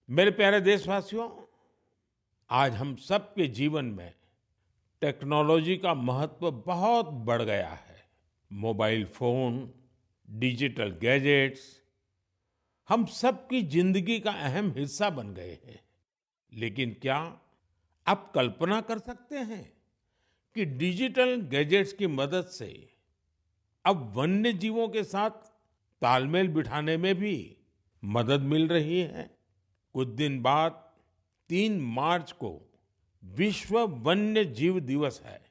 मेरे प्यारे देशवासियों, आज हम सबके जीवन में टेक्नोलॉजी का महत्व बहुत बढ़ गया है। मोबाइल फोन, डिजिटल गैजेट्स हम सबकी जिंदगी का अहम हिस्सा बन गए हैं। लेकिन क्या आप कल्पना कर सकते हैं कि डिजिटल गैजेट्स की मदद से अब वन्य जीवों के साथ तालमेल बिठाने में भी मदद मिल रही है? कुछ दिन बाद 3 मार्च को विश्व वन्य जीव दिवस है।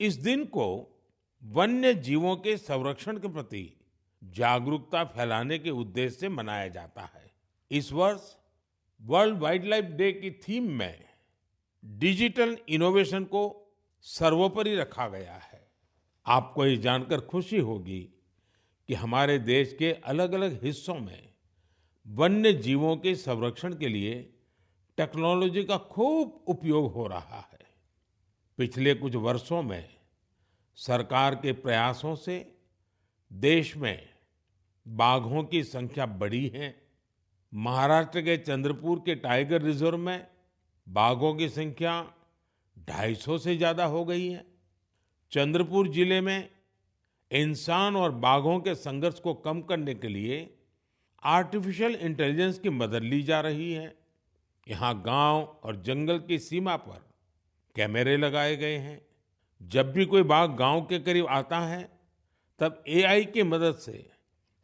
इस दिन को वन्य जीवों के संरक्षण के प्रति जागरूकता फैलाने के उद्देश्य से मनाया जाता है। इस वर्ष वर्ल्ड वाइल्ड लाइफ डे की थीम में डिजिटल इनोवेशन को सर्वोपरि रखा गया है। आपको ये जानकर खुशी होगी कि हमारे देश के अलग-अलग हिस्सों में वन्य जीवों के संरक्षण के लिए टेक्नोलॉजी का खूब उपयोग हो रहा है। पिछले कुछ वर्षों में सरकार के प्रयासों से देश में बाघों की संख्या बढ़ी है। महाराष्ट्र के चंद्रपुर के टाइगर रिजर्व में बाघों की संख्या 250 से ज्यादा हो गई है। चंद्रपुर जिले में इंसान और बाघों के संघर्ष को कम करने के लिए आर्टिफिशियल इंटेलिजेंस की मदद ली जा रही है। यहाँ गांव और जंगल की सीमा पर कैमरे लगाए गए हैं। जब भी कोई बाघ गांव के करीब आता है, तब एआई की मदद से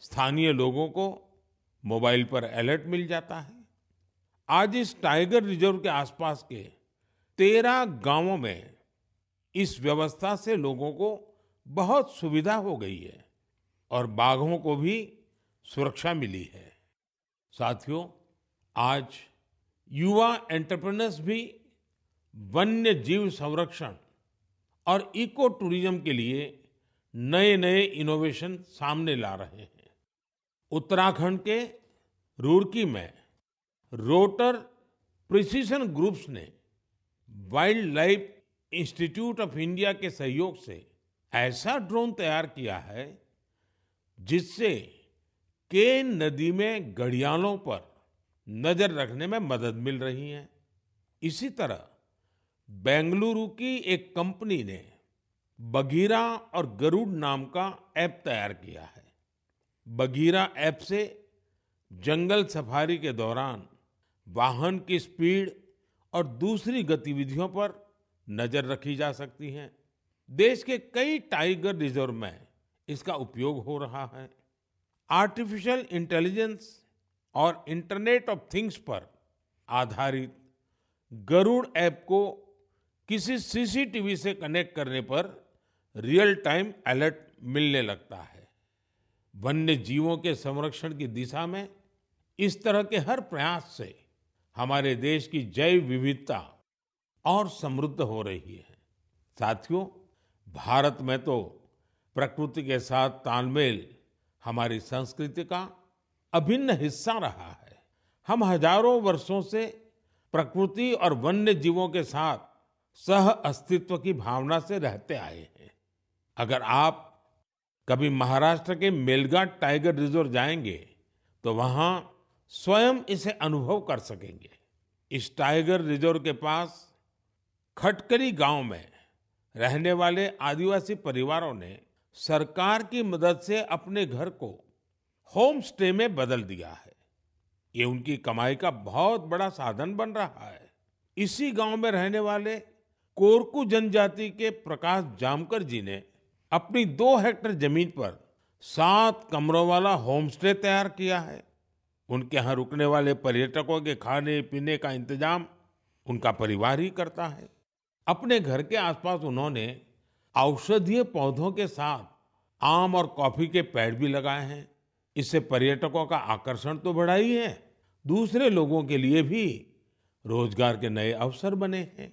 स्थानीय लोगों को मोबाइल पर अलर्ट मिल जाता है। आज इस टाइगर रिजर्व के आसपास के 13 गांवों में इस व्यवस्था से लोगों को बहुत सुविधा हो गई है और बाघों को भी सुरक्षा मिली है। साथियों, आज युवा एंटरप्रेन्योर्स भी वन्य जीव संरक्षण और इको टूरिज्म के लिए नए-नए इनोवेशन सामने ला रहे हैं। उत्तराखंड के रुड़की में रोटर प्रिसिशन ग्रुप्स ने wild life institute of India के सहयोग से ऐसा ड्रोन तैयार किया है जिससे केन नदी में घड़ियालों पर नजर रखने में मदद मिल रही है। इसी तरह बेंगलुरु की एक कंपनी ने बघीरा और गरुड़ नाम का ऐप तैयार किया है। बघीरा ऐप से जंगल सफारी के दौरान वाहन की स्पीड और दूसरी गतिविधियों पर नजर रखी जा सकती है। देश के कई टाइगर रिजर्व में इसका उपयोग हो रहा है। आर्टिफिशियल इंटेलिजेंस और इंटरनेट ऑफ थिंग्स पर आधारित गरुड़ ऐप को किसी सीसीटीवी से कनेक्ट करने पर रियल टाइम अलर्ट मिलने लगता है। वन्य जीवों के संरक्षण की दिशा में इस तरह के हर प्रयास से हमारे देश की जैव विविधता और समृद्ध हो रही है। साथियों, भारत में तो प्रकृति के साथ तालमेल हमारी संस्कृति का अभिन्न हिस्सा रहा है। हम हजारों वर्षों से प्रकृति और वन्य जीवों के साथ सह अस्तित्व की भावना से रहते आए हैं। अगर आप कभी महाराष्ट्र के मेलघाट टाइगर रिजर्व जाएंगे तो वहां स्वयं इसे अनुभव कर सकेंगे। इस टाइगर रिजर्व के पास खटकली गांव में रहने वाले आदिवासी परिवारों ने सरकार की मदद से अपने घर को होम स्टे में बदल दिया है। ये उनकी कमाई का बहुत बड़ा साधन बन रहा है। इसी गांव में रहने वाले कोरकू जनजाति के प्रकाश जामकर जी ने अपनी 2 हेक्टेयर जमीन पर 7 कमरों वाला होम स्टे तैयार किया है। उनके यहाँ रुकने वाले पर्यटकों के खाने पीने का इंतजाम उनका परिवार ही करता है। अपने घर के आसपास उन्होंने औषधीय पौधों के साथ आम और कॉफी के पेड़ भी लगाए हैं। इससे पर्यटकों का आकर्षण तो बढ़ा ही है, दूसरे लोगों के लिए भी रोजगार के नए अवसर बने हैं।